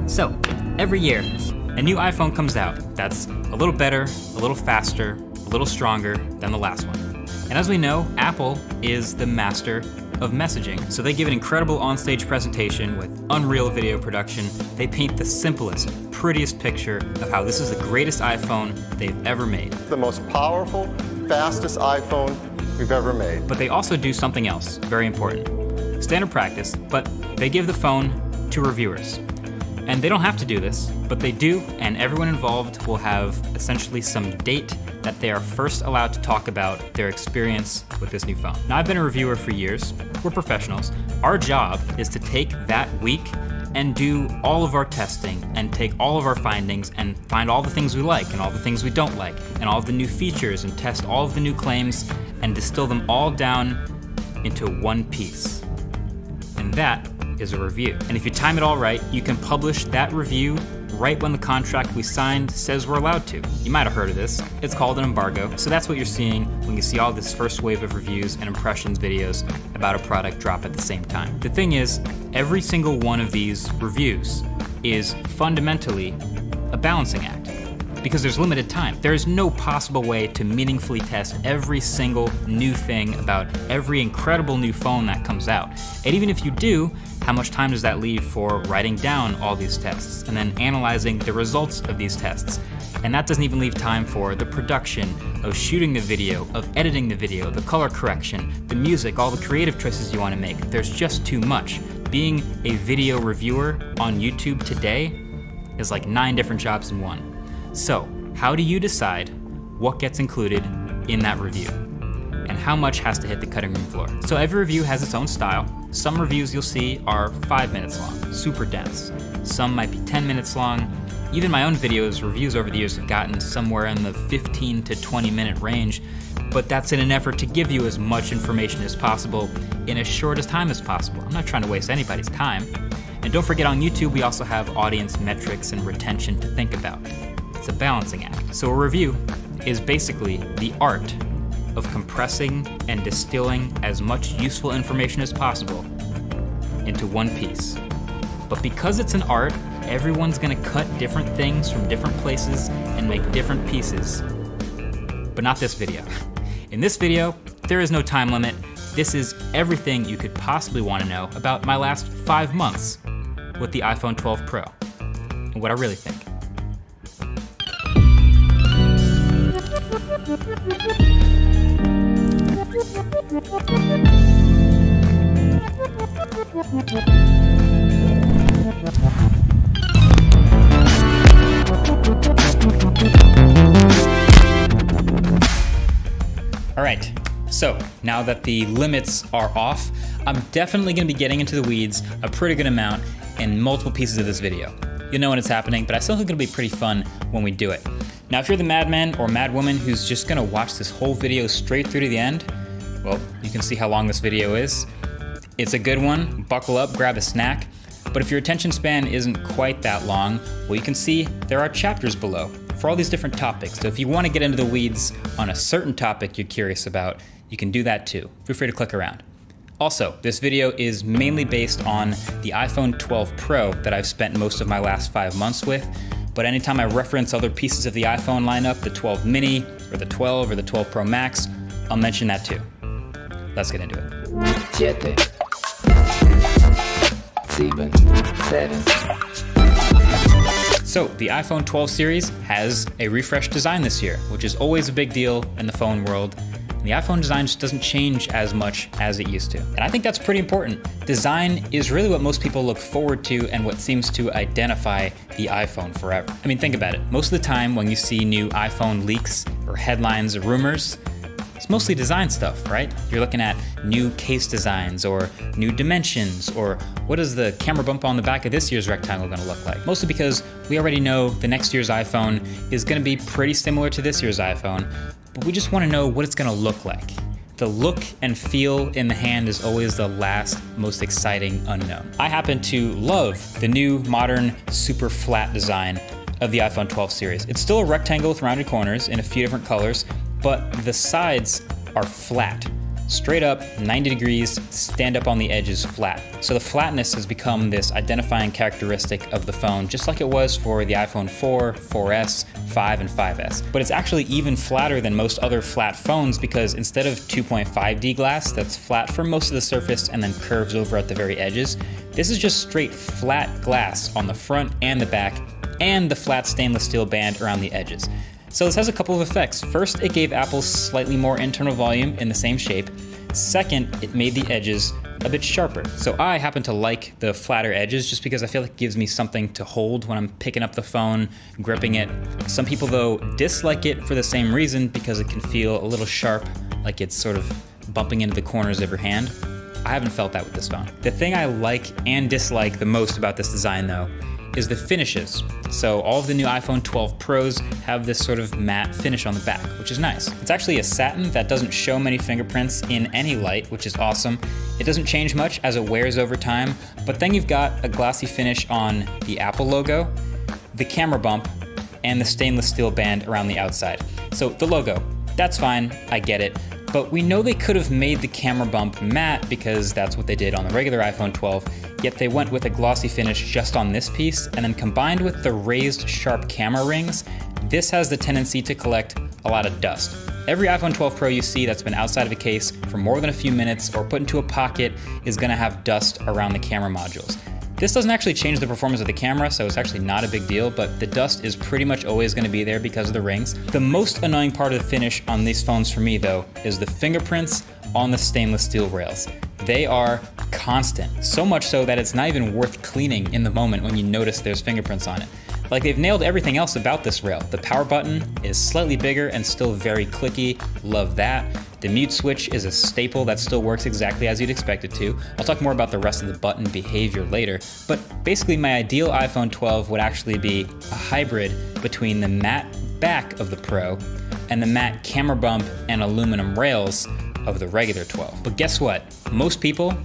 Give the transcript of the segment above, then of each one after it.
So, every year, a new iPhone comes out that's a little better, a little faster, a little stronger than the last one. And as we know, Apple is the master of messaging. So they give an incredible onstage presentation with unreal video production. They paint the simplest, prettiest picture of how this is the greatest iPhone they've ever made. The most powerful, fastest iPhone we've ever made. But they also do something else very important. Standard practice, but they give the phone to reviewers. And they don't have to do this, but they do, and everyone involved will have essentially some date that they are first allowed to talk about their experience with this new phone. Now, I've been a reviewer for years. We're professionals. Our job is to take that week and do all of our testing and take all of our findings and find all the things we like and all the things we don't like and all of the new features and test all of the new claims and distill them all down into one piece. And that is a review. And if you time it all right, you can publish that review right when the contract we signed says we're allowed to. You might have heard of this. It's called an embargo. So that's what you're seeing when you see all this first wave of reviews and impressions videos about a product drop at the same time. The thing is, every single one of these reviews is fundamentally a balancing act because there's limited time. There is no possible way to meaningfully test every single new thing about every incredible new phone that comes out. And even if you do, how much time does that leave for writing down all these tests and then analyzing the results of these tests? And that doesn't even leave time for the production of shooting the video, of editing the video, the color correction, the music, all the creative choices you want to make. There's just too much. Being a video reviewer on YouTube today is like 9 different jobs in one. So, how do you decide what gets included in that review? And how much has to hit the cutting room floor? So every review has its own style. Some reviews you'll see are 5 minutes long, super dense. Some might be 10 minutes long. Even my own videos, reviews over the years have gotten somewhere in the 15 to 20 minute range, but that's in an effort to give you as much information as possible in as short a time as possible. I'm not trying to waste anybody's time. And don't forget, on YouTube, we also have audience metrics and retention to think about. It's a balancing act. So a review is basically the art of compressing and distilling as much useful information as possible into one piece. But because it's an art, everyone's gonna cut different things from different places and make different pieces. But not this video. In this video, there is no time limit. This is everything you could possibly want to know about my last 5 months with the iPhone 12 Pro and what I really think. All right, so now that the limits are off, I'm definitely gonna be getting into the weeds a pretty good amount in multiple pieces of this video. You'll know when it's happening, but I still think it'll be pretty fun when we do it. Now, if you're the madman or madwoman who's just gonna watch this whole video straight through to the end, well, you can see how long this video is. It's a good one, buckle up, grab a snack. But if your attention span isn't quite that long, well, you can see there are chapters below for all these different topics. So if you wanna get into the weeds on a certain topic you're curious about, you can do that too. Feel free to click around. Also, this video is mainly based on the iPhone 12 Pro that I've spent most of my last 5 months with, but anytime I reference other pieces of the iPhone lineup, the 12 mini, or the 12, or the 12 Pro Max, I'll mention that too. Let's get into it. 7, 7. So, the iPhone 12 series has a refreshed design this year, which is always a big deal in the phone world. The iPhone design just doesn't change as much as it used to. And I think that's pretty important. Design is really what most people look forward to and what seems to identify the iPhone forever. I mean, think about it. Most of the time when you see new iPhone leaks or headlines or rumors, it's mostly design stuff, right? You're looking at new case designs or new dimensions or what is the camera bump on the back of this year's rectangle gonna look like? Mostly because we already know the next year's iPhone is gonna be pretty similar to this year's iPhone, but we just wanna know what it's gonna look like. The look and feel in the hand is always the last, most exciting unknown. I happen to love the new, modern, super flat design of the iPhone 12 series. It's still a rectangle with rounded corners in a few different colors, but the sides are flat. straight up, 90 degrees, stand up on the edges flat. So the flatness has become this identifying characteristic of the phone, just like it was for the iPhone 4, 4S, 5, and 5S. But it's actually even flatter than most other flat phones because instead of 2.5D glass that's flat for most of the surface and then curves over at the very edges, this is just straight flat glass on the front and the back, and the flat stainless steel band around the edges. So this has a couple of effects. First, it gave Apple slightly more internal volume in the same shape. Second, it made the edges a bit sharper. So I happen to like the flatter edges just because I feel like it gives me something to hold when I'm picking up the phone, gripping it. Some people though dislike it for the same reason because it can feel a little sharp, like it's sort of bumping into the corners of your hand. I haven't felt that with this phone. The thing I like and dislike the most about this design though is the finishes. So all of the new iPhone 12 Pros have this sort of matte finish on the back, which is nice. It's actually a satin that doesn't show many fingerprints in any light, which is awesome. It doesn't change much as it wears over time, but then you've got a glossy finish on the Apple logo, the camera bump, and the stainless steel band around the outside. So the logo, that's fine, I get it. But we know they could have made the camera bump matte because that's what they did on the regular iPhone 12, yet they went with a glossy finish just on this piece, and then combined with the raised sharp camera rings, this has the tendency to collect a lot of dust. Every iPhone 12 Pro you see that's been outside of a case for more than a few minutes or put into a pocket is gonna have dust around the camera modules. This doesn't actually change the performance of the camera, so it's actually not a big deal, but the dust is pretty much always gonna be there because of the rings. The most annoying part of the finish on these phones for me though is the fingerprints on the stainless steel rails. They are constant, so much so that it's not even worth cleaning in the moment when you notice there's fingerprints on it. Like they've nailed everything else about this rail. The power button is slightly bigger and still very clicky, love that. The mute switch is a staple that still works exactly as you'd expect it to. I'll talk more about the rest of the button behavior later, but basically my ideal iPhone 12 would actually be a hybrid between the matte back of the Pro and the matte camera bump and aluminum rails of the regular 12. But guess what? Most people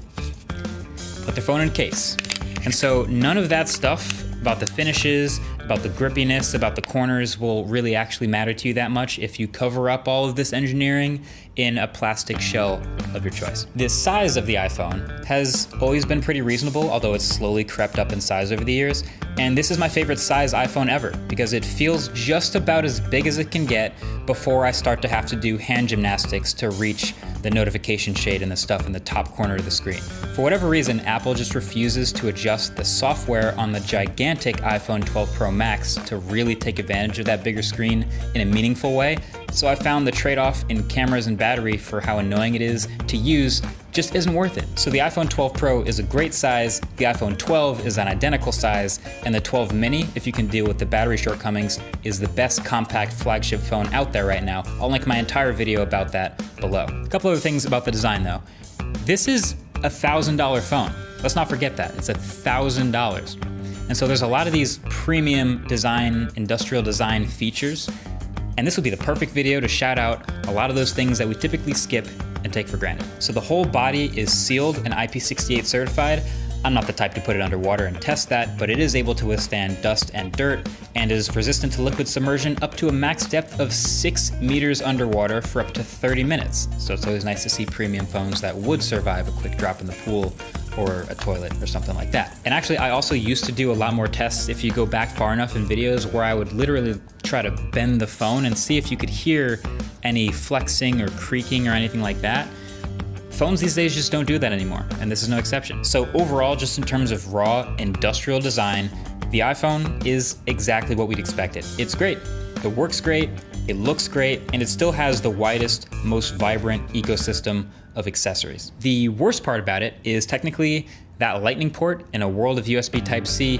put their phone in a case. And so none of that stuff about the finishes, about the grippiness, about the corners will really actually matter to you that much if you cover up all of this engineering in a plastic shell of your choice. The size of the iPhone has always been pretty reasonable, although it's slowly crept up in size over the years. And this is my favorite size iPhone ever because it feels just about as big as it can get before I start to have to do hand gymnastics to reach the notification shade and the stuff in the top corner of the screen. For whatever reason, Apple just refuses to adjust the software on the gigantic iPhone 12 Pro Max to really take advantage of that bigger screen in a meaningful way. So I found the trade-off in cameras and battery for how annoying it is to use just isn't worth it. So the iPhone 12 Pro is a great size, the iPhone 12 is an identical size, and the 12 mini, if you can deal with the battery shortcomings, is the best compact flagship phone out there right now. I'll link my entire video about that below. A couple other things about the design though. This is a $1,000 phone. Let's not forget that, it's $1,000. And so there's a lot of these premium design, industrial design features, and this would be the perfect video to shout out a lot of those things that we typically skip and take for granted. So the whole body is sealed and IP68 certified. I'm not the type to put it underwater and test that, but it is able to withstand dust and dirt and is resistant to liquid submersion up to a max depth of 6 meters underwater for up to 30 minutes. So it's always nice to see premium phones that would survive a quick drop in the pool or a toilet or something like that. And actually, I also used to do a lot more tests if you go back far enough in videos where I would literally try to bend the phone and see if you could hear any flexing or creaking or anything like that. Phones these days just don't do that anymore, and this is no exception. So overall, just in terms of raw industrial design, the iPhone is exactly what we'd expected. It's great, it works great, it looks great, and it still has the widest, most vibrant ecosystem of accessories. The worst part about it is technically that lightning port in a world of USB Type-C,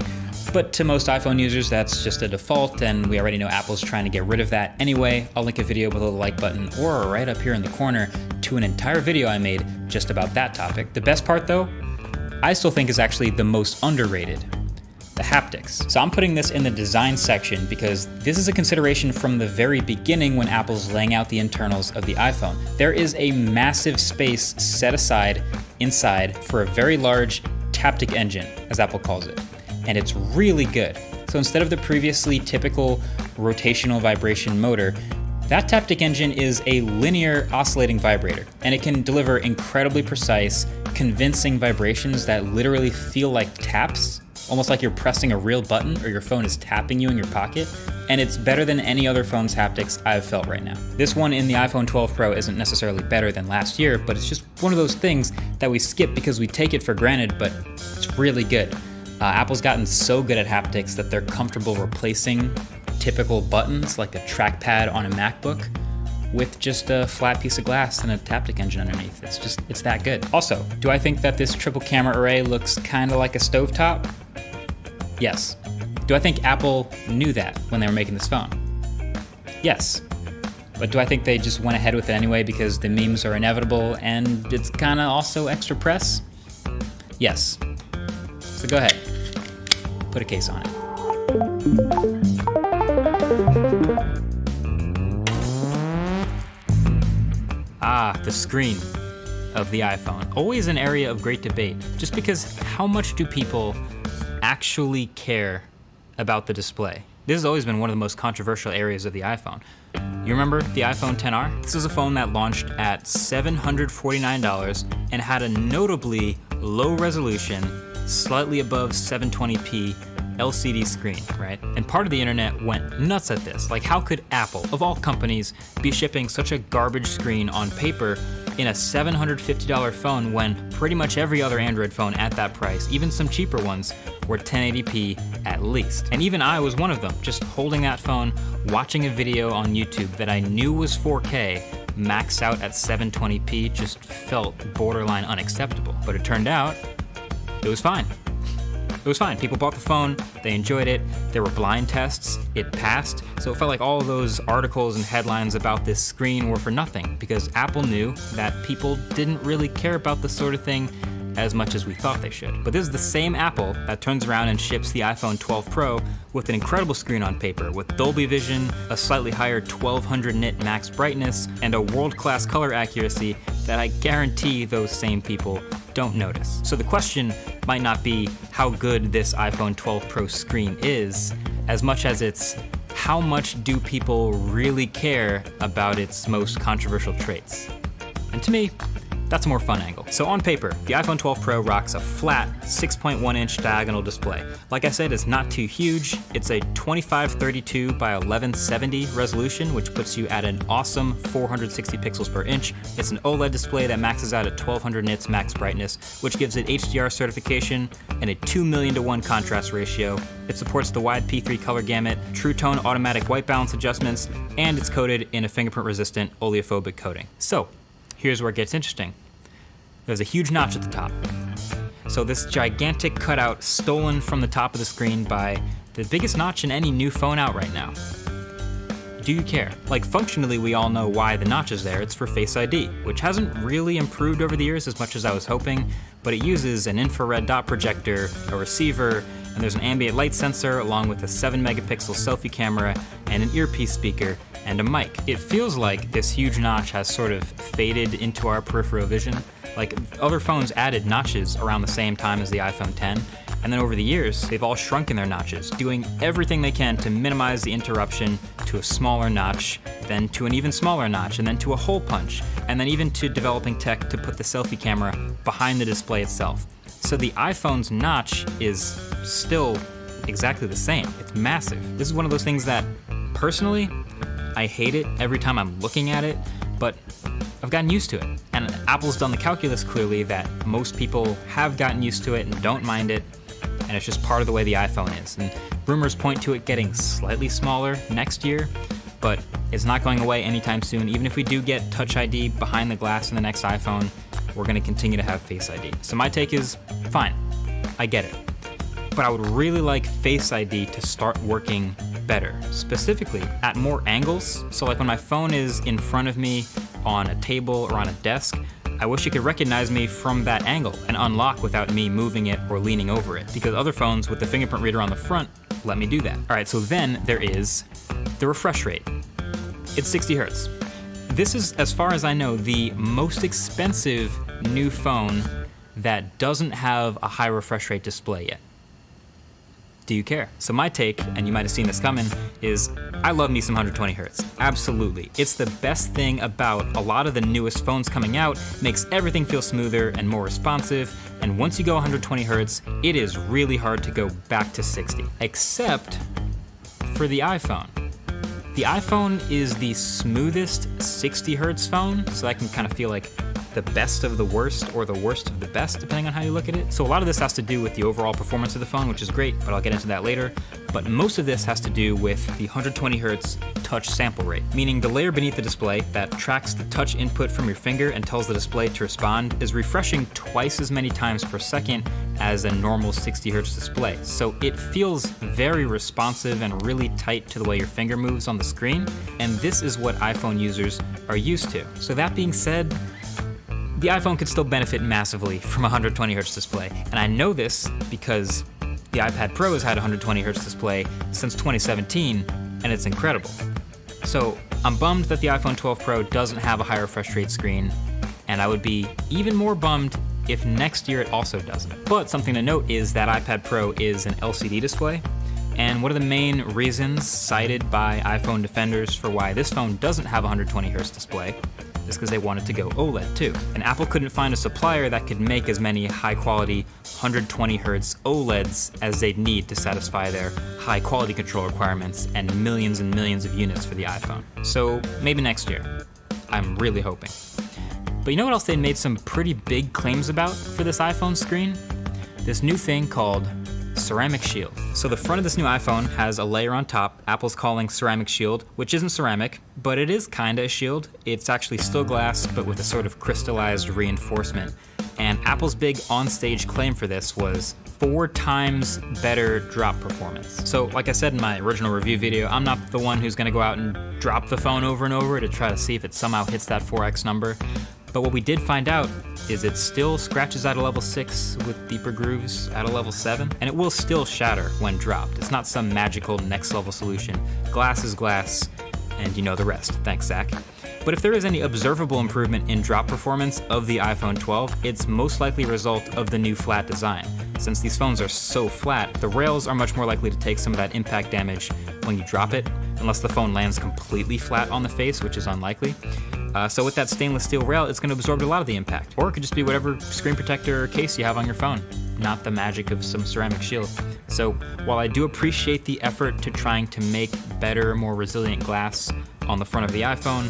but to most iPhone users, that's just a default, and we already know Apple's trying to get rid of that anyway. I'll link a video with a like button or right up here in the corner to an entire video I made just about that topic. The best part though, I still think is actually the most underrated, the haptics. So I'm putting this in the design section because this is a consideration from the very beginning when Apple's laying out the internals of the iPhone. There is a massive space set aside inside for a very large taptic engine, as Apple calls it. And it's really good. So instead of the previously typical rotational vibration motor, the That Taptic engine is a linear oscillating vibrator, and it can deliver incredibly precise, convincing vibrations that literally feel like taps, almost like you're pressing a real button or your phone is tapping you in your pocket, and it's better than any other phone's haptics I've felt right now. This one in the iPhone 12 Pro isn't necessarily better than last year, but it's just one of those things that we skip because we take it for granted, but it's really good. Apple's gotten so good at haptics that they're comfortable replacing typical buttons like a trackpad on a MacBook with just a flat piece of glass and a Taptic engine underneath. It's that good. Also, do I think that this triple camera array looks kind of like a stovetop? Yes. Do I think Apple knew that when they were making this phone? Yes. But do I think they just went ahead with it anyway because the memes are inevitable and it's kind of also extra press? Yes. So go ahead, put a case on it. Ah, the screen of the iPhone. Always an area of great debate, just because how much do people actually care about the display? This has always been one of the most controversial areas of the iPhone. You remember the iPhone XR? This is a phone that launched at $749 and had a notably low resolution, slightly above 720p LCD screen, right? And part of the internet went nuts at this. Like, how could Apple, of all companies, be shipping such a garbage screen on paper in a $750 phone when pretty much every other Android phone at that price, even some cheaper ones, were 1080p at least? And even I was one of them, just holding that phone, watching a video on YouTube that I knew was 4K, maxed out at 720p, just felt borderline unacceptable. But it turned out, it was fine. It was fine. People bought the phone, they enjoyed it, there were blind tests, it passed, so it felt like all of those articles and headlines about this screen were for nothing, because Apple knew that people didn't really care about this sort of thing as much as we thought they should. But this is the same Apple that turns around and ships the iPhone 12 Pro with an incredible screen on paper, with Dolby Vision, a slightly higher 1200 nit max brightness, and a world-class color accuracy that I guarantee those same people don't notice. So the question might not be how good this iPhone 12 Pro screen is, as much as it's how much do people really care about its most controversial traits. And to me, that's a more fun angle. So on paper, the iPhone 12 Pro rocks a flat 6.1-inch diagonal display. Like I said, it's not too huge. It's a 2532 by 1170 resolution, which puts you at an awesome 460 pixels per inch. It's an OLED display that maxes out at 1200 nits max brightness, which gives it HDR certification and a 2,000,000:1 contrast ratio. It supports the wide P3 color gamut, True Tone automatic white balance adjustments, and it's coated in a fingerprint-resistant oleophobic coating. So, here's where it gets interesting. There's a huge notch at the top. So this gigantic cutout stolen from the top of the screen by the biggest notch in any new phone out right now. Do you care? Like, functionally, we all know why the notch is there. It's for Face ID, which hasn't really improved over the years as much as I was hoping, but it uses an infrared dot projector, a receiver, and there's an ambient light sensor along with a 7-megapixel selfie camera and an earpiece speaker and a mic. It feels like this huge notch has sort of faded into our peripheral vision. Like, other phones added notches around the same time as the iPhone X, and then over the years, they've all shrunken their notches, doing everything they can to minimize the interruption to a smaller notch, then to an even smaller notch, and then to a hole punch, and then even to developing tech to put the selfie camera behind the display itself. So the iPhone's notch is still exactly the same. It's massive. This is one of those things that, personally, I hate it every time I'm looking at it, but I've gotten used to it. And Apple's done the calculus clearly that most people have gotten used to it and don't mind it, and it's just part of the way the iPhone is. And rumors point to it getting slightly smaller next year, but it's not going away anytime soon. Even if we do get Touch ID behind the glass in the next iPhone, we're gonna continue to have Face ID. So my take is, fine, I get it. But I would really like Face ID to start working better, specifically at more angles. So like when my phone is in front of me on a table or on a desk, I wish it could recognize me from that angle and unlock without me moving it or leaning over it, because other phones with the fingerprint reader on the front let me do that. All right, so then there is the refresh rate. It's 60 Hertz. This is, as far as I know, the most expensive new phone that doesn't have a high refresh rate display yet. do you care? So my take, and you might have seen this coming, is I love me some 120 hertz. Absolutely. It's the best thing about a lot of the newest phones coming out, makes everything feel smoother and more responsive, and once you go 120 hertz, it is really hard to go back to 60, except for the iPhone. The iPhone is the smoothest 60 hertz phone, so that can kind of feel like the best of the worst or the worst of the best, depending on how you look at it. So a lot of this has to do with the overall performance of the phone, which is great, but I'll get into that later. But most of this has to do with the 120 hertz touch sample rate, meaning the layer beneath the display that tracks the touch input from your finger and tells the display to respond is refreshing twice as many times per second as a normal 60 hertz display. So it feels very responsive and really tight to the way your finger moves on the screen, and this is what iPhone users are used to. So that being said, the iPhone could still benefit massively from a 120 hertz display, and I know this because the iPad Pro has had a 120 hertz display since 2017, and it's incredible. So I'm bummed that the iPhone 12 Pro doesn't have a higher refresh rate screen, and I would be even more bummed if next year it also doesn't. But something to note is that iPad Pro is an LCD display, and one of the main reasons cited by iPhone defenders for why this phone doesn't have a 120 hertz display is because they wanted to go OLED too. And Apple couldn't find a supplier that could make as many high quality 120 hertz OLEDs as they'd need to satisfy their high quality control requirements and millions of units for the iPhone. So maybe next year. I'm really hoping. But you know what else they made some pretty big claims about for this iPhone screen? This new thing called ceramic shield. So the front of this new iPhone has a layer on top Apple's calling ceramic shield, which isn't ceramic, but it is kinda a shield. It's actually still glass, but with a sort of crystallized reinforcement. And Apple's big on-stage claim for this was 4 times better drop performance. So like I said in my original review video, I'm not the one who's gonna go out and drop the phone over and over to try to see if it somehow hits that 4x number. But what we did find out is it still scratches at a level 6 with deeper grooves at a level 7, and it will still shatter when dropped. It's not some magical next level solution. Glass is glass, and you know the rest. Thanks, Zach. But if there is any observable improvement in drop performance of the iPhone 12, it's most likely a result of the new flat design. Since these phones are so flat, the rails are much more likely to take some of that impact damage when you drop it, unless the phone lands completely flat on the face, which is unlikely. So with that stainless steel rail, it's going to absorb a lot of the impact. Or it could just be whatever screen protector or case you have on your phone, not the magic of some ceramic shield. So while I do appreciate the effort to trying to make better, more resilient glass on the front of the iPhone,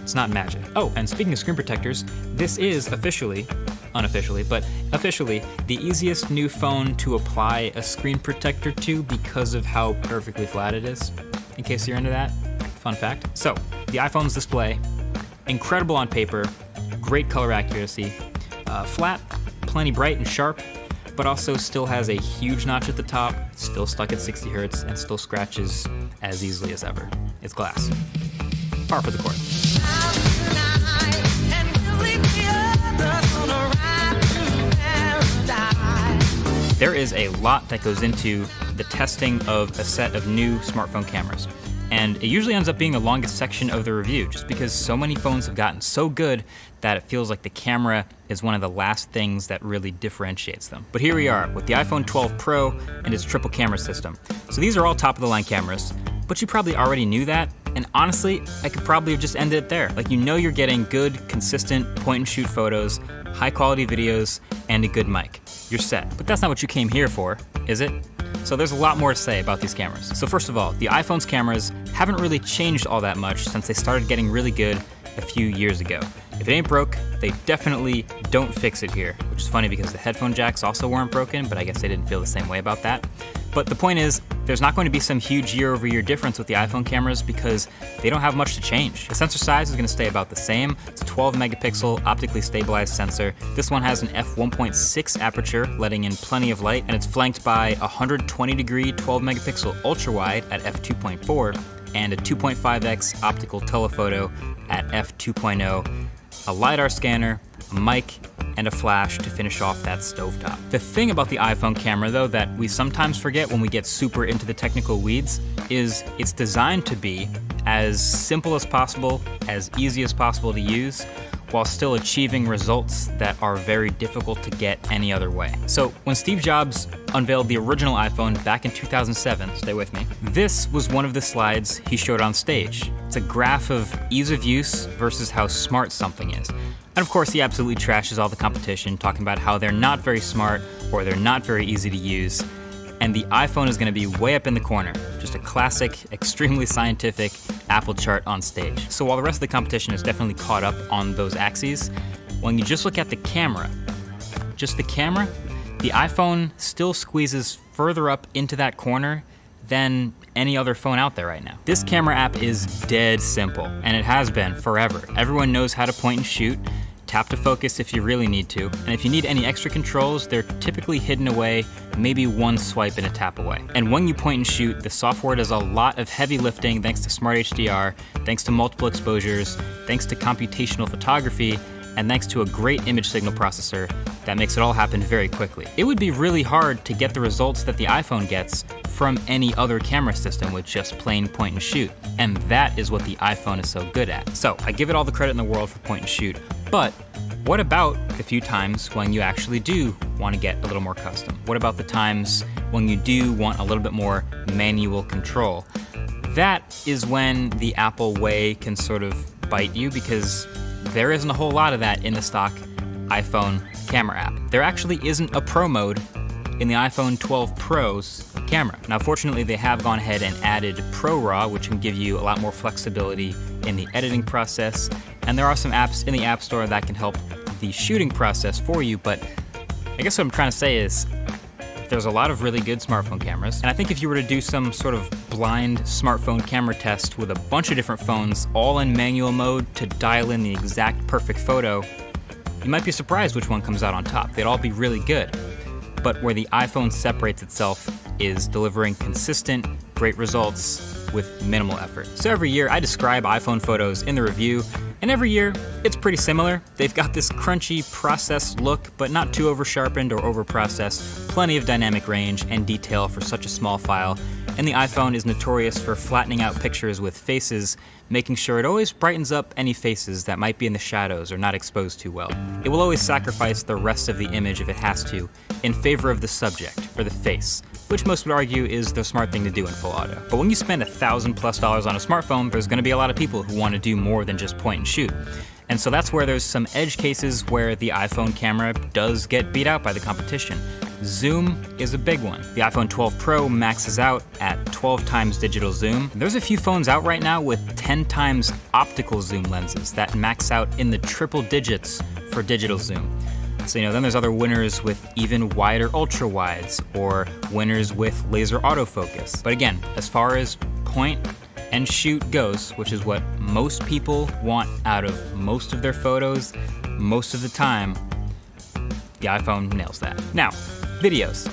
it's not magic. Oh, and speaking of screen protectors, this is officially, unofficially, but officially, the easiest new phone to apply a screen protector to because of how perfectly flat it is, in case you're into that. Fun fact. So, the iPhone's display, incredible on paper, great color accuracy, flat, plenty bright and sharp, but also still has a huge notch at the top, still stuck at 60 hertz, and still scratches as easily as ever. It's glass. Par for the course. There is a lot that goes into the testing of a set of new smartphone cameras. And it usually ends up being the longest section of the review, just because so many phones have gotten so good that it feels like the camera is one of the last things that really differentiates them. But here we are with the iPhone 12 Pro and its triple camera system. So these are all top of the line cameras, but you probably already knew that. And honestly, I could probably have just ended it there. Like, you know you're getting good, consistent point and shoot photos, high quality videos, and a good mic. You're set. But that's not what you came here for, is it? So there's a lot more to say about these cameras. So first of all, the iPhone's cameras haven't really changed all that much since they started getting really good a few years ago. If it ain't broke, they definitely don't fix it here, which is funny because the headphone jacks also weren't broken, but I guess they didn't feel the same way about that. But the point is, there's not going to be some huge year-over-year difference with the iPhone cameras because they don't have much to change. The sensor size is going to stay about the same. It's a 12 megapixel optically stabilized sensor. This one has an f1.6 aperture, letting in plenty of light, and it's flanked by a 120 degree 12 megapixel ultra wide at f2.4 and a 2.5x optical telephoto at f2.0, a LiDAR scanner, a mic, and a flash to finish off that stovetop. The thing about the iPhone camera, though, that we sometimes forget when we get super into the technical weeds is it's designed to be as simple as possible, as easy as possible to use, while still achieving results that are very difficult to get any other way. So when Steve Jobs unveiled the original iPhone back in 2007, stay with me, this was one of the slides he showed on stage. It's a graph of ease of use versus how smart something is. And of course, he absolutely trashes all the competition, talking about how they're not very smart or they're not very easy to use. And the iPhone is gonna be way up in the corner. Just a classic, extremely scientific Apple chart on stage. So while the rest of the competition is definitely caught up on those axes, when you just look at the camera, just the camera, the iPhone still squeezes further up into that corner than any other phone out there right now. This camera app is dead simple, and it has been forever. Everyone knows how to point and shoot. Tap to focus if you really need to, and if you need any extra controls, they're typically hidden away, maybe one swipe and a tap away. And when you point and shoot, the software does a lot of heavy lifting thanks to Smart HDR, thanks to multiple exposures, thanks to computational photography, and thanks to a great image signal processor that makes it all happen very quickly. It would be really hard to get the results that the iPhone gets from any other camera system with just plain point and shoot, and that is what the iPhone is so good at. So I give it all the credit in the world for point and shoot, but what about the few times when you actually do want to get a little more custom? What about the times when you do want a little bit more manual control? That is when the Apple way can sort of bite you, because there isn't a whole lot of that in the stock iPhone camera app. There actually isn't a Pro mode in the iPhone 12 Pro's camera. Now, fortunately, they have gone ahead and added Pro RAW, which can give you a lot more flexibility in the editing process. And there are some apps in the App Store that can help the shooting process for you. But I guess what I'm trying to say is there's a lot of really good smartphone cameras. And I think if you were to do some sort of blind smartphone camera test with a bunch of different phones, all in manual mode to dial in the exact perfect photo, you might be surprised which one comes out on top. They'd all be really good. But where the iPhone separates itself is delivering consistent, great results with minimal effort. So every year I describe iPhone photos in the review, and every year it's pretty similar. They've got this crunchy, processed look, but not too over-sharpened or over-processed, plenty of dynamic range and detail for such a small file, and the iPhone is notorious for flattening out pictures with faces, making sure it always brightens up any faces that might be in the shadows or not exposed too well. It will always sacrifice the rest of the image if it has to, in favor of the subject, or the face, which most would argue is the smart thing to do in full auto. But when you spend $1,000+ on a smartphone, there's gonna be a lot of people who wanna do more than just point and shoot. And so that's where there's some edge cases where the iPhone camera does get beat out by the competition. Zoom is a big one. The iPhone 12 Pro maxes out at 12 times digital zoom. There's a few phones out right now with 10 times optical zoom lenses that max out in the triple digits for digital zoom. So, then there's other winners with even wider ultra wides, or winners with laser autofocus. But again, as far as point and shoot goes, which is what most people want out of most of their photos, most of the time, the iPhone nails that. Now, videos.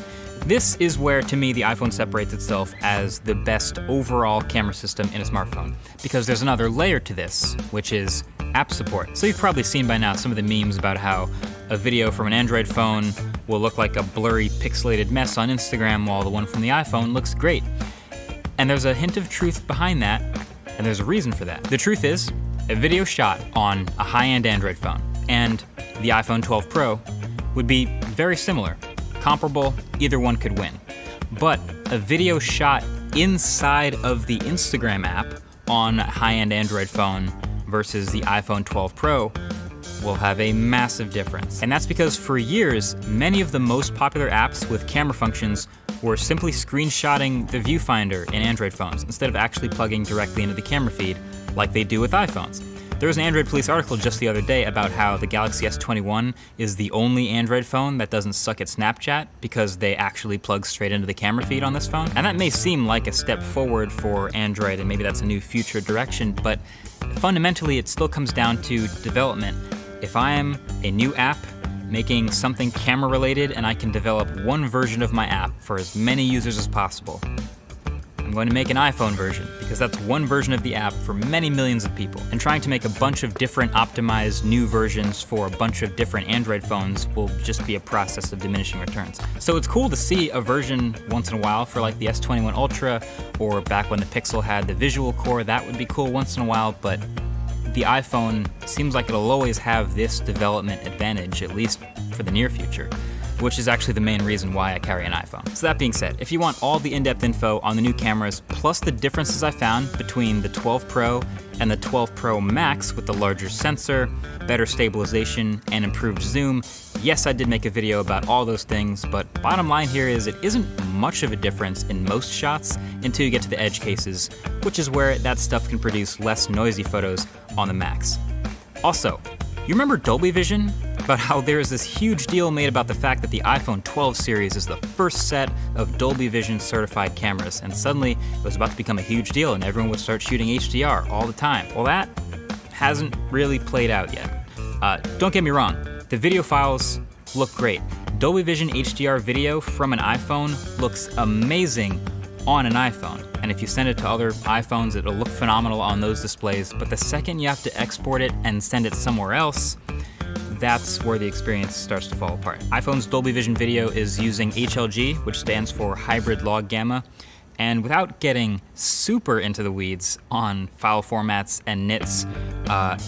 This is where, to me, the iPhone separates itself as the best overall camera system in a smartphone, because there's another layer to this, which is app support. So you've probably seen by now some of the memes about how a video from an Android phone will look like a blurry, pixelated mess on Instagram, while the one from the iPhone looks great. And there's a hint of truth behind that, and there's a reason for that. The truth is, a video shot on a high-end Android phone and the iPhone 12 Pro would be very similar. Comparable, either one could win. But a video shot inside of the Instagram app on a high-end Android phone versus the iPhone 12 Pro will have a massive difference. And that's because for years, many of the most popular apps with camera functions were simply screenshotting the viewfinder in Android phones instead of actually plugging directly into the camera feed like they do with iPhones. There was an Android Police article just the other day about how the Galaxy S21 is the only Android phone that doesn't suck at Snapchat because they actually plug straight into the camera feed on this phone. And that may seem like a step forward for Android, and maybe that's a new future direction, but fundamentally it still comes down to development. If I am a new app making something camera related and I can develop one version of my app for as many users as possible, I'm going to make an iPhone version, because that's one version of the app for many millions of people. And trying to make a bunch of different optimized new versions for a bunch of different Android phones will just be a process of diminishing returns. So it's cool to see a version once in a while for like the S21 Ultra, or back when the Pixel had the visual core, that would be cool once in a while, but the iPhone seems like it'll always have this development advantage, at least for the near future, which is actually the main reason why I carry an iPhone. So that being said, if you want all the in-depth info on the new cameras, plus the differences I found between the 12 Pro and the 12 Pro Max with the larger sensor, better stabilization, and improved zoom, yes, I did make a video about all those things, but bottom line here is it isn't much of a difference in most shots until you get to the edge cases, which is where that stuff can produce less noisy photos on the Max. Also, you remember Dolby Vision? About how there is this huge deal made about the fact that the iPhone 12 series is the first set of Dolby Vision certified cameras, and suddenly it was about to become a huge deal and everyone would start shooting HDR all the time. Well, that hasn't really played out yet. Don't get me wrong, the video files look great. Dolby Vision HDR video from an iPhone looks amazing on an iPhone, and if you send it to other iPhones, it'll look phenomenal on those displays, but the second you have to export it and send it somewhere else, that's where the experience starts to fall apart. iPhone's Dolby Vision video is using HLG, which stands for Hybrid Log Gamma, and without getting super into the weeds on file formats and nits,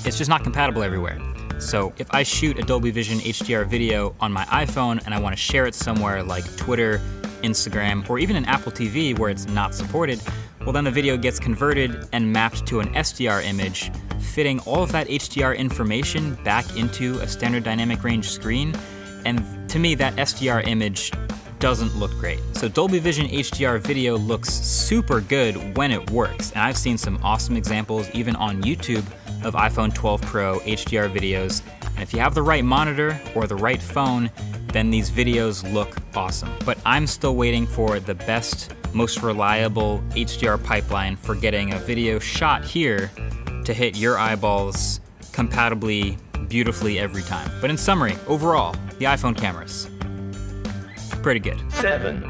it's just not compatible everywhere. So if I shoot a Dolby Vision HDR video on my iPhone and I want to share it somewhere like Twitter, Instagram, or even an Apple TV where it's not supported, well then the video gets converted and mapped to an SDR image, fitting all of that HDR information back into a standard dynamic range screen, and to me that SDR image doesn't look great. So Dolby Vision HDR video looks super good when it works, and I've seen some awesome examples even on YouTube of iPhone 12 Pro HDR videos, and if you have the right monitor or the right phone, then these videos look awesome. But I'm still waiting for the best, most reliable HDR pipeline for getting a video shot here to hit your eyeballs compatibly, beautifully every time. But in summary, overall, the iPhone cameras, pretty good. 7.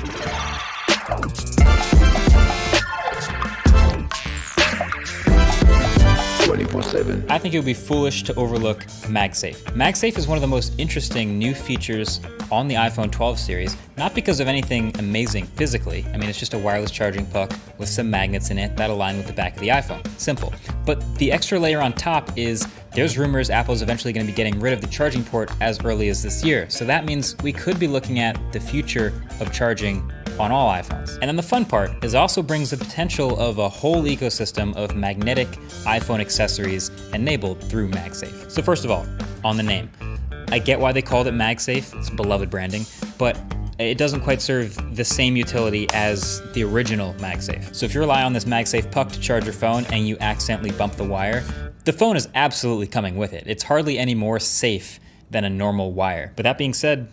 24/7. I think it would be foolish to overlook MagSafe. MagSafe is one of the most interesting new features on the iPhone 12 series, not because of anything amazing physically. I mean, it's just a wireless charging puck with some magnets in it that align with the back of the iPhone. Simple. But the extra layer on top is there's rumors Apple's eventually going to be getting rid of the charging port as early as this year. So that means we could be looking at the future of charging on all iPhones. And then the fun part is also brings the potential of a whole ecosystem of magnetic iPhone accessories enabled through MagSafe. So first of all, on the name, I get why they called it MagSafe, it's beloved branding, but it doesn't quite serve the same utility as the original MagSafe. So if you rely on this MagSafe puck to charge your phone and you accidentally bump the wire, the phone is absolutely coming with it. It's hardly any more safe than a normal wire. But that being said,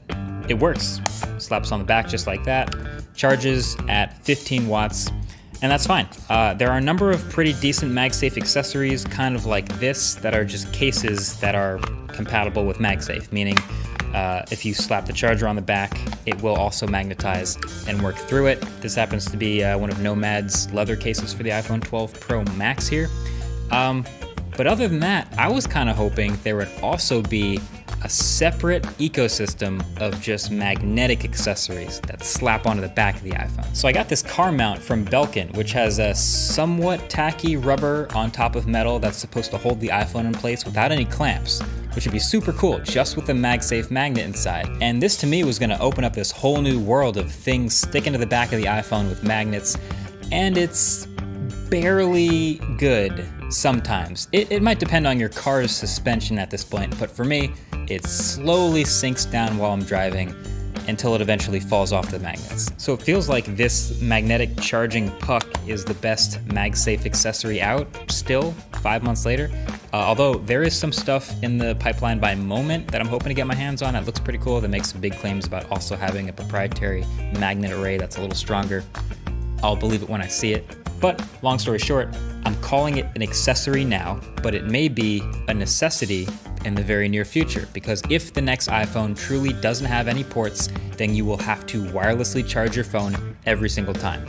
it works. Slaps on the back just like that, charges at 15 watts, and that's fine. There are a number of pretty decent MagSafe accessories, kind of like this, that are just cases that are compatible with MagSafe, meaning if you slap the charger on the back, it will also magnetize and work through it. This happens to be one of Nomad's leather cases for the iPhone 12 Pro Max here. But other than that, I was kind of hoping there would also be a separate ecosystem of just magnetic accessories that slap onto the back of the iPhone. So I got this car mount from Belkin, which has a somewhat tacky rubber on top of metal that's supposed to hold the iPhone in place without any clamps, which would be super cool just with the MagSafe magnet inside. And this to me was gonna open up this whole new world of things sticking to the back of the iPhone with magnets, and it's barely good sometimes. It might depend on your car's suspension at this point, but for me, it slowly sinks down while I'm driving until it eventually falls off the magnets. So it feels like this magnetic charging puck is the best MagSafe accessory out still, 5 months later. Although there is some stuff in the pipeline by Moment that I'm hoping to get my hands on that looks pretty cool, that makes some big claims about also having a proprietary magnet array that's a little stronger. I'll believe it when I see it. But long story short, I'm calling it an accessory now, but it may be a necessity in the very near future, because if the next iPhone truly doesn't have any ports, then you will have to wirelessly charge your phone every single time.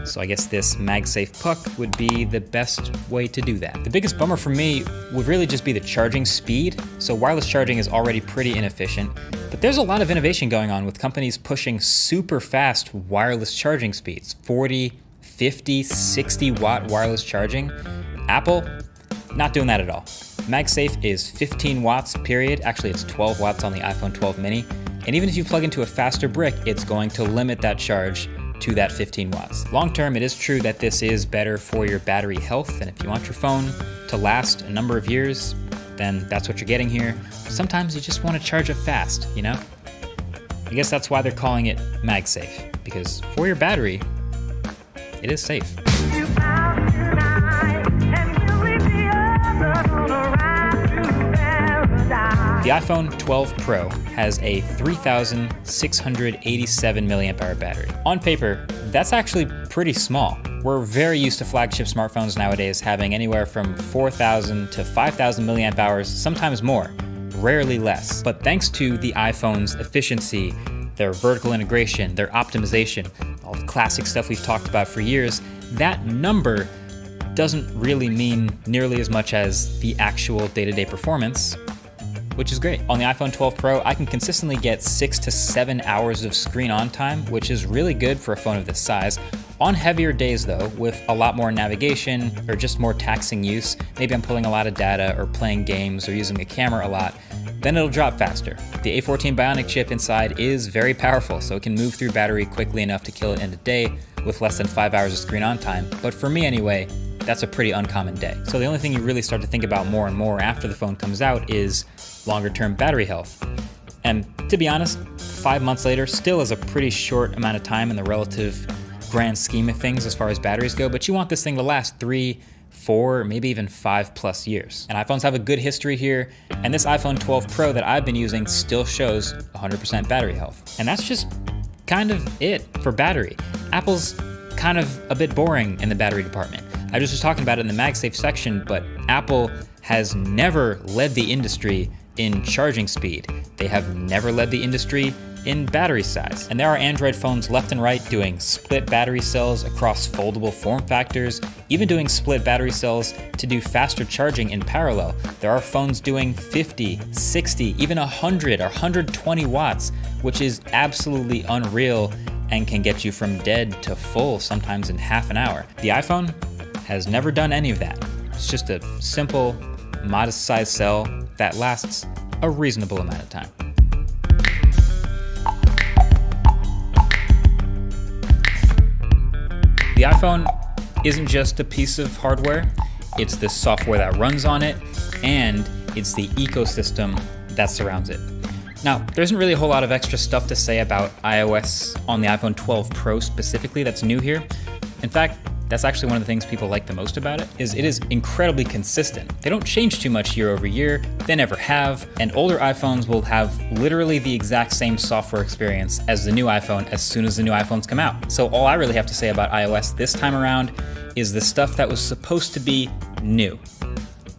So I guess this MagSafe puck would be the best way to do that. The biggest bummer for me would really just be the charging speed. So wireless charging is already pretty inefficient, but there's a lot of innovation going on with companies pushing super fast wireless charging speeds, 40, 50, 60 watt wireless charging. Apple, Not doing that at all. MagSafe is 15 watts, period. Actually, it's 12 watts on the iPhone 12 mini. And even if you plug into a faster brick, it's going to limit that charge to that 15 watts. Long term, it is true that this is better for your battery health, and if you want your phone to last a number of years, then that's what you're getting here. Sometimes you just want to charge it fast, you know? I guess that's why they're calling it MagSafe, because for your battery, it is safe. The iPhone 12 Pro has a 3,687 milliamp hour battery. On paper, that's actually pretty small. We're very used to flagship smartphones nowadays having anywhere from 4,000 to 5,000 milliamp hours, sometimes more, rarely less. But thanks to the iPhone's efficiency, their vertical integration, their optimization, all the classic stuff we've talked about for years, that number doesn't really mean nearly as much as the actual day-to-day performance, which is great. On the iPhone 12 Pro, I can consistently get 6 to 7 hours of screen on time, which is really good for a phone of this size. On heavier days though, with a lot more navigation or just more taxing use, maybe I'm pulling a lot of data or playing games or using the camera a lot, then it'll drop faster. The A14 Bionic chip inside is very powerful, so it can move through battery quickly enough to kill it in a day with less than 5 hours of screen on time. But for me anyway, that's a pretty uncommon day. So the only thing you really start to think about more and more after the phone comes out is longer term battery health. And to be honest, 5 months later still is a pretty short amount of time in the relative grand scheme of things as far as batteries go, but you want this thing to last 3, 4, maybe even 5+ years. And iPhones have a good history here, and this iPhone 12 Pro that I've been using still shows 100% battery health. And that's just kind of it for battery. Apple's kind of a bit boring in the battery department. I just was talking about it in the MagSafe section, but Apple has never led the industry in charging speed. They have never led the industry in battery size. And there are Android phones left and right doing split battery cells across foldable form factors, even doing split battery cells to do faster charging in parallel. There are phones doing 50, 60, even 100 or 120 watts, which is absolutely unreal and can get you from dead to full sometimes in half an hour. The iPhone has never done any of that. It's just a simple, modest-sized cell that lasts a reasonable amount of time. The iPhone isn't just a piece of hardware, it's the software that runs on it, and it's the ecosystem that surrounds it. Now, there isn't really a whole lot of extra stuff to say about iOS on the iPhone 12 Pro specifically that's new here. In fact, that's actually one of the things people like the most about it, is it is incredibly consistent. They don't change too much year over year, they never have, and older iPhones will have literally the exact same software experience as the new iPhone as soon as the new iPhones come out. So all I really have to say about iOS this time around is the stuff that was supposed to be new.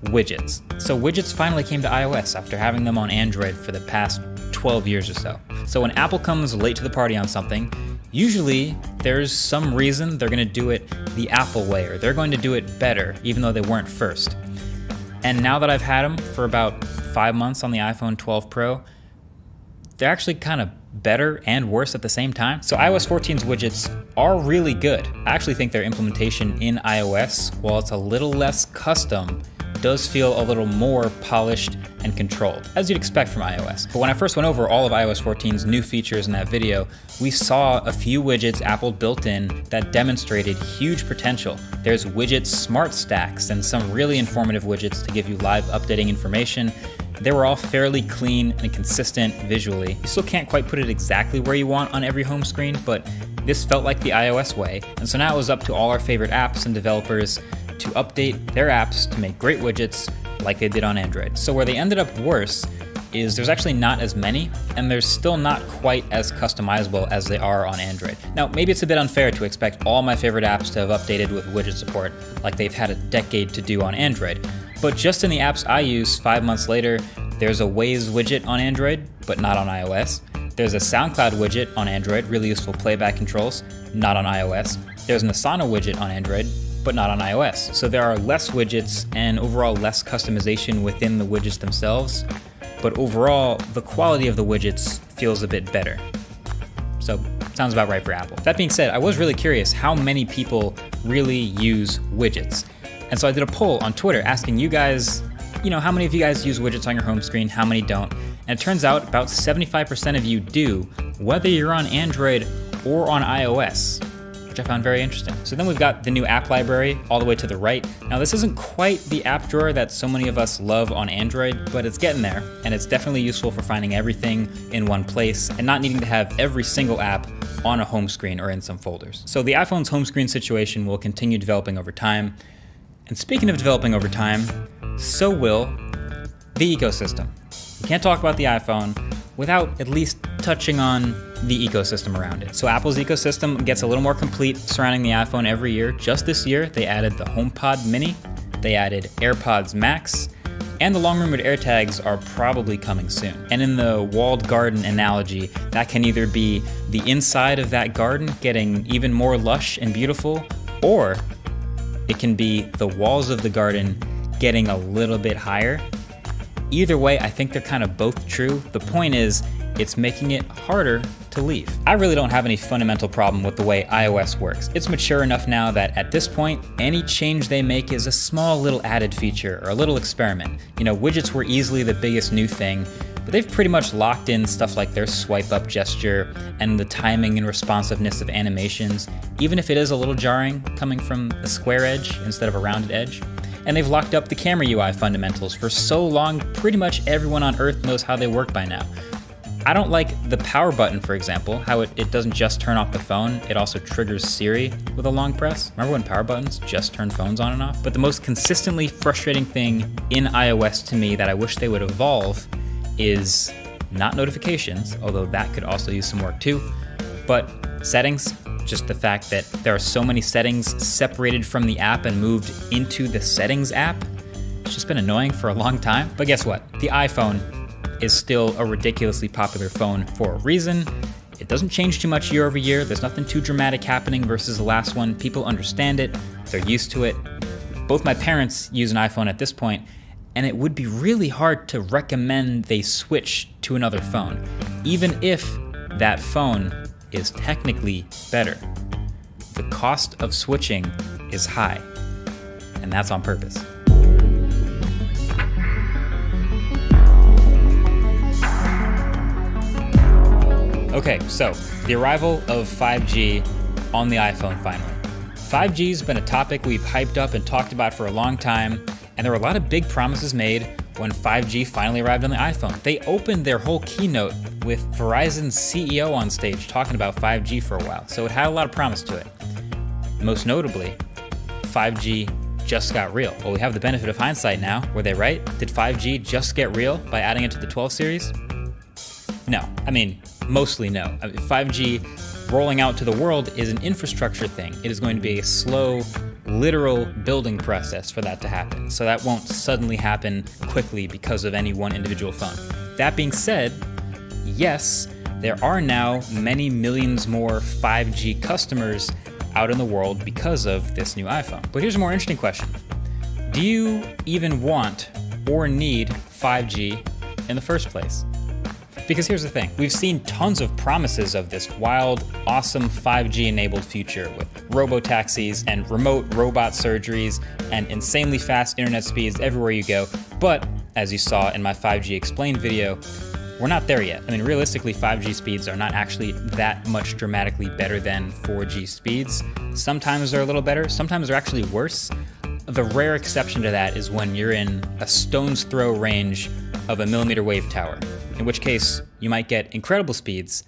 Widgets. So widgets finally came to iOS after having them on Android for the past 12 years or so. So when Apple comes late to the party on something, usually there's some reason they're gonna do it the Apple way, or they're going to do it better, even though they weren't first. And now that I've had them for about 5 months on the iPhone 12 Pro, they're actually kind of better and worse at the same time. So iOS 14's widgets are really good. I actually think their implementation in iOS, while it's a little less custom, does feel a little more polished and controlled, as you'd expect from iOS. But when I first went over all of iOS 14's new features in that video, we saw a few widgets Apple built in that demonstrated huge potential. There's widget smart stacks and some really informative widgets to give you live updating information. They were all fairly clean and consistent visually. You still can't quite put it exactly where you want on every home screen, but this felt like the iOS way. And so now it was up to all our favorite apps and developers to update their apps to make great widgets like they did on Android. So where they ended up worse is there's actually not as many, and they're still not quite as customizable as they are on Android. Now, maybe it's a bit unfair to expect all my favorite apps to have updated with widget support like they've had a decade to do on Android, but just in the apps I use 5 months later, there's a Waze widget on Android, but not on iOS. There's a SoundCloud widget on Android, really useful playback controls, not on iOS. There's an Asana widget on Android, but not on iOS. So there are less widgets and overall less customization within the widgets themselves, but overall, the quality of the widgets feels a bit better. So, sounds about right for Apple. That being said, I was really curious how many people really use widgets. And so I did a poll on Twitter asking you guys, how many of you guys use widgets on your home screen, how many don't? And it turns out about 75% of you do, whether you're on Android or on iOS, which I found very interesting. So then we've got the new app library all the way to the right. Now this isn't quite the app drawer that so many of us love on Android, but it's getting there, and it's definitely useful for finding everything in one place and not needing to have every single app on a home screen or in some folders. So the iPhone's home screen situation will continue developing over time. And speaking of developing over time, so will the ecosystem. We can't talk about the iPhone without at least touching on the ecosystem around it. So Apple's ecosystem gets a little more complete surrounding the iPhone every year. Just this year, they added the HomePod Mini, they added AirPods Max, and the long-rumored AirTags are probably coming soon. And in the walled garden analogy, that can either be the inside of that garden getting even more lush and beautiful, or it can be the walls of the garden getting a little bit higher. Either way, I think they're kind of both true. The point is, it's making it harder to leave. I really don't have any fundamental problem with the way iOS works. It's mature enough now that at this point, any change they make is a small little added feature or a little experiment. Widgets were easily the biggest new thing, but they've pretty much locked in stuff like their swipe up gesture and the timing and responsiveness of animations, even if it is a little jarring coming from a square edge instead of a rounded edge. And they've locked up the camera UI fundamentals for so long, pretty much everyone on Earth knows how they work by now. I don't like the power button, for example, how it doesn't just turn off the phone, it also triggers Siri with a long press. Remember when power buttons just turn phones on and off? But the most consistently frustrating thing in iOS to me that I wish they would evolve is not notifications, although that could also use some work too, but settings. Just the fact that there are so many settings separated from the app and moved into the settings app. It's just been annoying for a long time. But guess what? The iPhone is still a ridiculously popular phone for a reason. It doesn't change too much year over year. There's nothing too dramatic happening versus the last one. People understand it, they're used to it. Both my parents use an iPhone at this point, and it would be really hard to recommend they switch to another phone, even if that phone is technically better. The cost of switching is high, and that's on purpose. Okay, so the arrival of 5G on the iPhone finally. 5G's been a topic we've hyped up and talked about for a long time, and there were a lot of big promises made when 5G finally arrived on the iPhone. They opened their whole keynote with Verizon's CEO on stage talking about 5G for a while, so it had a lot of promise to it. Most notably, 5G just got real. Well, we have the benefit of hindsight now. Were they right? Did 5G just get real by adding it to the 12 series? No, mostly no. 5G rolling out to the world is an infrastructure thing. It is going to be a slow, literal building process for that to happen. So that won't suddenly happen quickly because of any one individual phone. That being said, yes, there are now many millions more 5G customers out in the world because of this new iPhone. But here's a more interesting question. Do you even want or need 5G in the first place? Because here's the thing, we've seen tons of promises of this wild, awesome 5G-enabled future with robo-taxis and remote robot surgeries and insanely fast internet speeds everywhere you go. But, as you saw in my 5G Explained video, we're not there yet. Realistically, 5G speeds are not actually that much dramatically better than 4G speeds. Sometimes they're a little better, sometimes they're actually worse. The rare exception to that is when you're in a stone's throw range of a millimeter wave tower, in which case you might get incredible speeds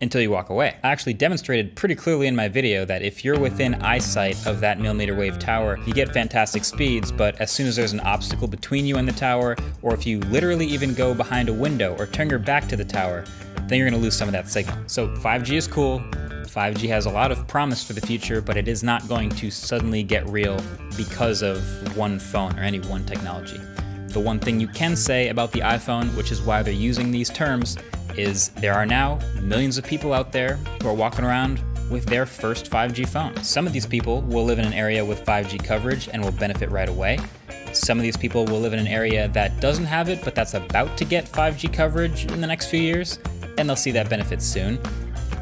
until you walk away. I actually demonstrated pretty clearly in my video that if you're within eyesight of that millimeter wave tower, you get fantastic speeds, but as soon as there's an obstacle between you and the tower, or if you literally even go behind a window or turn your back to the tower, then you're gonna lose some of that signal. So 5G is cool, 5G has a lot of promise for the future, but it is not going to suddenly get real because of one phone or any one technology. The one thing you can say about the iPhone, which is why they're using these terms, is there are now millions of people out there who are walking around with their first 5G phone. Some of these people will live in an area with 5G coverage and will benefit right away. Some of these people will live in an area that doesn't have it, but that's about to get 5G coverage in the next few years, and they'll see that benefit soon.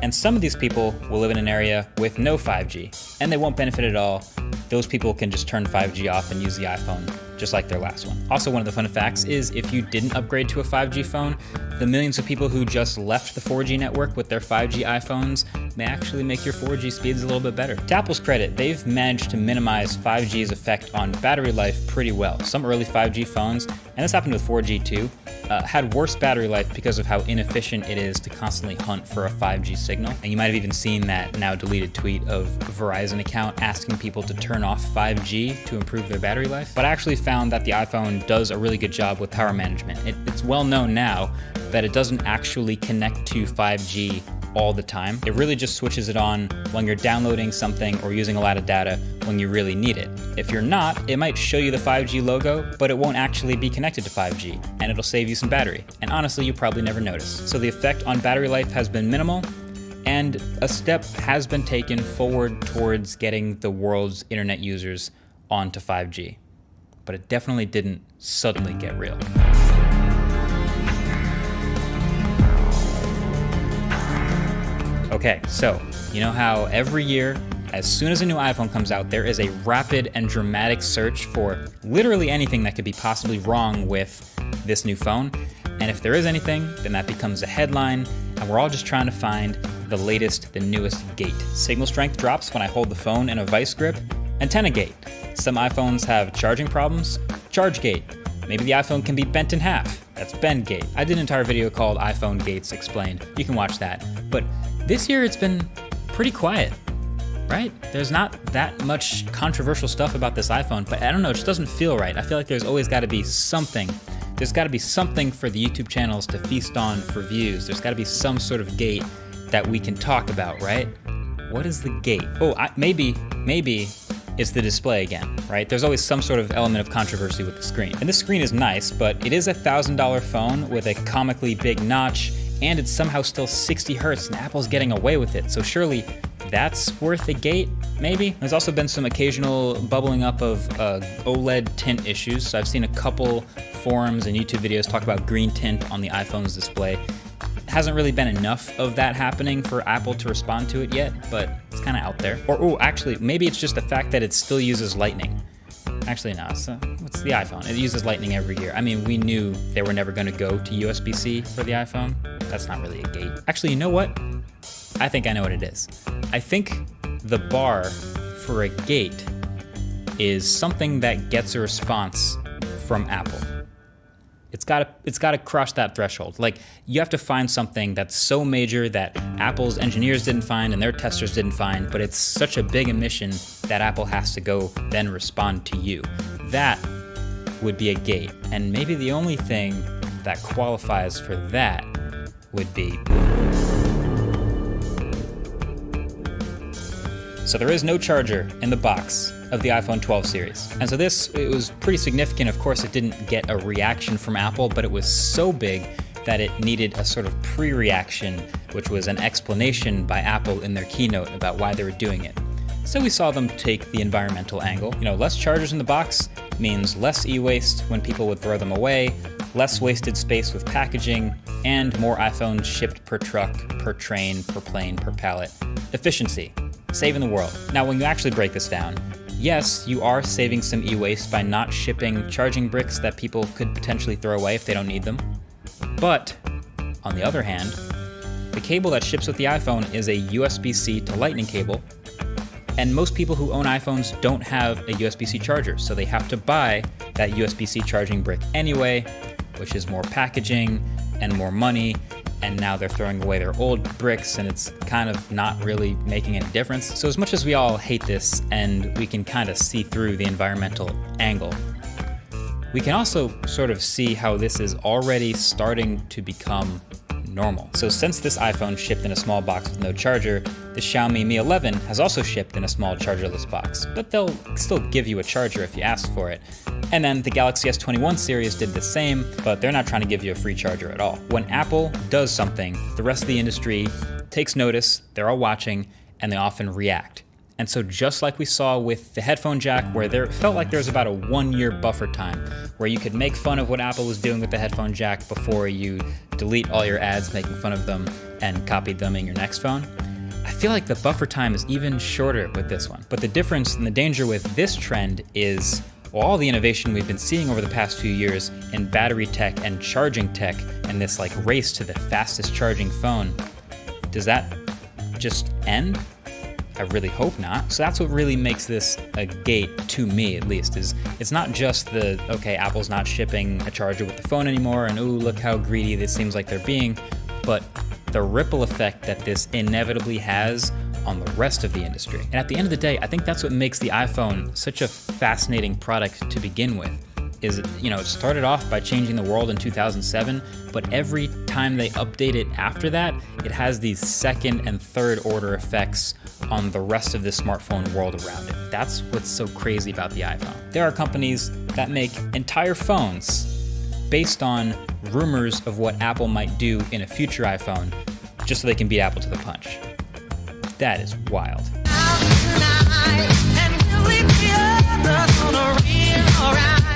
And some of these people will live in an area with no 5G, and they won't benefit at all, those people can just turn 5G off and use the iPhone just like their last one. Also, one of the fun facts is if you didn't upgrade to a 5G phone, the millions of people who just left the 4G network with their 5G iPhones may actually make your 4G speeds a little bit better. To Apple's credit, they've managed to minimize 5G's effect on battery life pretty well. Some early 5G phones, and this happened with 4G too, had worse battery life because of how inefficient it is to constantly hunt for a 5G signal. And you might have even seen that now deleted tweet of a Verizon account asking people to turn off 5G to improve their battery life. But I actually found that the iPhone does a really good job with power management. It's well known now that it doesn't actually connect to 5G all the time. It really just switches it on when you're downloading something or using a lot of data when you really need it. If you're not, it might show you the 5G logo, but it won't actually be connected to 5G, and it'll save you some battery. And honestly, you probably never notice. So the effect on battery life has been minimal, and a step has been taken forward towards getting the world's internet users onto 5G. But it definitely didn't suddenly get real. Okay, so you know how every year, as soon as a new iPhone comes out, there is a rapid and dramatic search for literally anything that could be possibly wrong with this new phone. And if there is anything, then that becomes a headline, and we're all just trying to find the latest, the newest gate. Signal strength drops when I hold the phone in a vice grip. Antenna gate. Some iPhones have charging problems. Charge gate. Maybe the iPhone can be bent in half. That's bend gate. I did an entire video called iPhone Gates Explained. You can watch that. But this year it's been pretty quiet, right? There's not that much controversial stuff about this iPhone, but I don't know, it just doesn't feel right. I feel like there's always gotta be something. There's gotta be something for the YouTube channels to feast on for views. There's gotta be some sort of gate that we can talk about, right? What is the gate? Oh, maybe it's the display again, right? There's always some sort of element of controversy with the screen. And this screen is nice, but it is a $1,000 phone with a comically big notch, and it's somehow still 60 Hertz, and Apple's getting away with it. So surely that's worth a gate, maybe? There's also been some occasional bubbling up of OLED tint issues. So I've seen a couple forums and YouTube videos talk about green tint on the iPhone's display. Hasn't really been enough of that happening for Apple to respond to it yet, but it's kind of out there. Or, oh, actually, maybe it's just the fact that it still uses Lightning. Actually, no, it's the iPhone. It uses Lightning every year. I mean, we knew they were never gonna go to USB-C for the iPhone. That's not really a gate. Actually, you know what? I think I know what it is. I think the bar for a gate is something that gets a response from Apple. It's gotta cross that threshold. Like, you have to find something that's so major that Apple's engineers didn't find and their testers didn't find, but it's such a big omission that Apple has to go then respond to you. That would be a gate. And maybe the only thing that qualifies for that would be. So there is no charger in the box of the iPhone 12 series. And so it was pretty significant. Of course, it didn't get a reaction from Apple, but it was so big that it needed a sort of pre-reaction, which was an explanation by Apple in their keynote about why they were doing it. So we saw them take the environmental angle. You know, less chargers in the box means less e-waste when people would throw them away, less wasted space with packaging, and more iPhones shipped per truck, per train, per plane, per pallet. Efficiency. Saving the world. Now, when you actually break this down, yes, you are saving some e-waste by not shipping charging bricks that people could potentially throw away if they don't need them. But, on the other hand, the cable that ships with the iPhone is a USB-C to Lightning cable, and most people who own iPhones don't have a USB-C charger, so they have to buy that USB-C charging brick anyway, which is more packaging and more money, and now they're throwing away their old bricks, and it's kind of not really making any difference. So as much as we all hate this, and we can kind of see through the environmental angle, we can also sort of see how this is already starting to become normal. So since this iPhone shipped in a small box with no charger, the Xiaomi Mi 11 has also shipped in a small chargerless box, but they'll still give you a charger if you ask for it. And then the Galaxy S21 series did the same, but they're not trying to give you a free charger at all. When Apple does something, the rest of the industry takes notice, they're all watching, and they often react. And so just like we saw with the headphone jack, where there felt like there was about a 1-year buffer time, where you could make fun of what Apple was doing with the headphone jack before you delete all your ads making fun of them and copied them in your next phone, I feel like the buffer time is even shorter with this one. But the difference and the danger with this trend is all the innovation we've been seeing over the past few years in battery tech and charging tech and this like race to the fastest charging phone, does that just end? I really hope not. So that's what really makes this a gate, to me at least, is it's not just the, okay, Apple's not shipping a charger with the phone anymore, and ooh, look how greedy this seems like they're being, but the ripple effect that this inevitably has on the rest of the industry. And at the end of the day, I think that's what makes the iPhone such a fascinating product to begin with. Is, it started off by changing the world in 2007, but every time they update it after that, it has these second and third order effects on the rest of the smartphone world around it. That's what's so crazy about the iPhone. There are companies that make entire phones based on rumors of what Apple might do in a future iPhone, just so they can beat Apple to the punch. That is wild.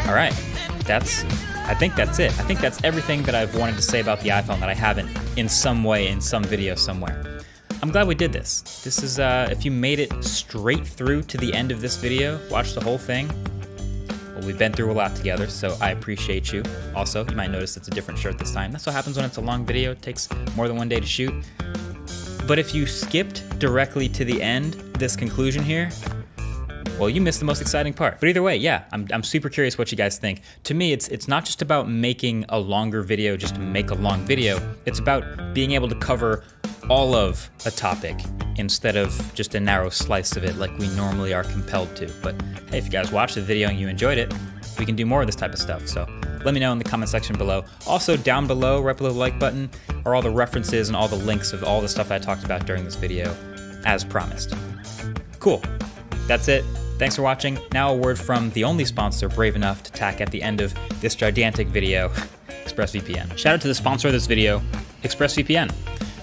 All right, I think that's it. I think that's everything that I've wanted to say about the iPhone that I haven't in some way, in some video somewhere. I'm glad we did this. This is, if you made it straight through to the end of this video, watch the whole thing, well, we've been through a lot together, so I appreciate you. Also, you might notice it's a different shirt this time. That's what happens when it's a long video. It takes more than one day to shoot. But if you skipped directly to the end, this conclusion here, well, you missed the most exciting part. But either way, yeah, I'm super curious what you guys think. To me, it's not just about making a longer video just to make a long video. It's about being able to cover all of a topic instead of just a narrow slice of it like we normally are compelled to. But hey, if you guys watched the video and you enjoyed it, we can do more of this type of stuff. So let me know in the comment section below. Also down below, right below the like button, are all the references and all the links of all the stuff I talked about during this video, as promised. Cool, that's it. Thanks for watching. Now a word from the only sponsor brave enough to tack at the end of this gigantic video, ExpressVPN. Shout out to the sponsor of this video, ExpressVPN.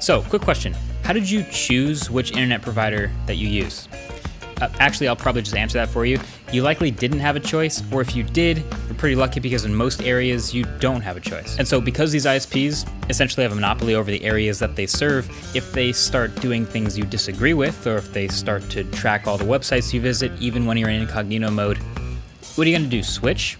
So, quick question. How did you choose which internet provider that you use? Actually, I'll probably just answer that for you. You likely didn't have a choice, or if you did, you're pretty lucky because in most areas you don't have a choice. And so because these ISPs essentially have a monopoly over the areas that they serve, if they start doing things you disagree with, or if they start to track all the websites you visit, even when you're in incognito mode, what are you gonna do, switch?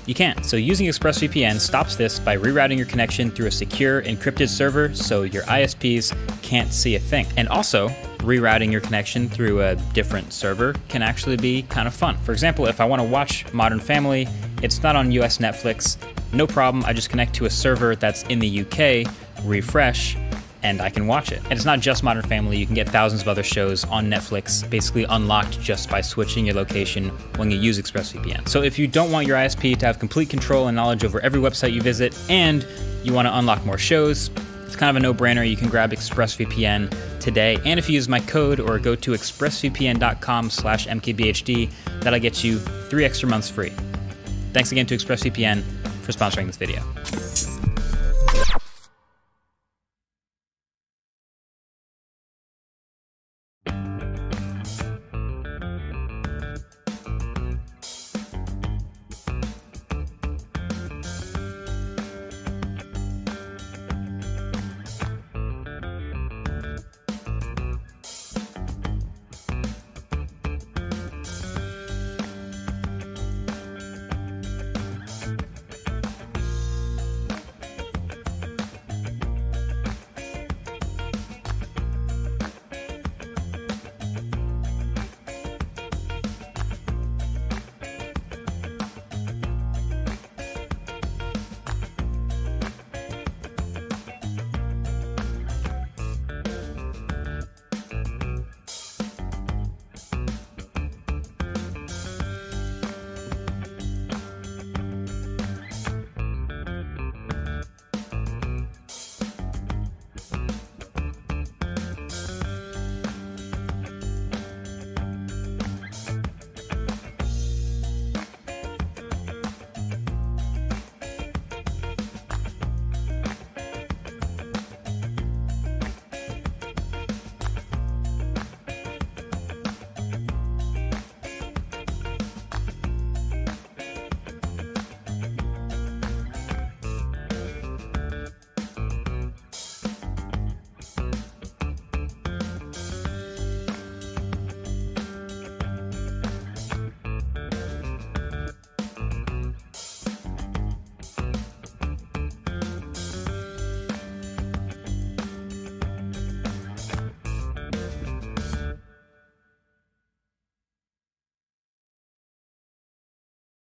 You can't. So using ExpressVPN stops this by rerouting your connection through a secure encrypted server so your ISPs can't see a thing. And also, rerouting your connection through a different server can actually be kind of fun. For example, if I want to watch Modern Family, it's not on US Netflix, no problem, I just connect to a server that's in the UK, refresh, and I can watch it. And it's not just Modern Family, you can get thousands of other shows on Netflix, basically unlocked just by switching your location when you use ExpressVPN. So if you don't want your ISP to have complete control and knowledge over every website you visit, and you want to unlock more shows, it's kind of a no-brainer. You can grab ExpressVPN today. And if you use my code or go to expressvpn.com/mkbhd, that'll get you 3 extra months free. Thanks again to ExpressVPN for sponsoring this video.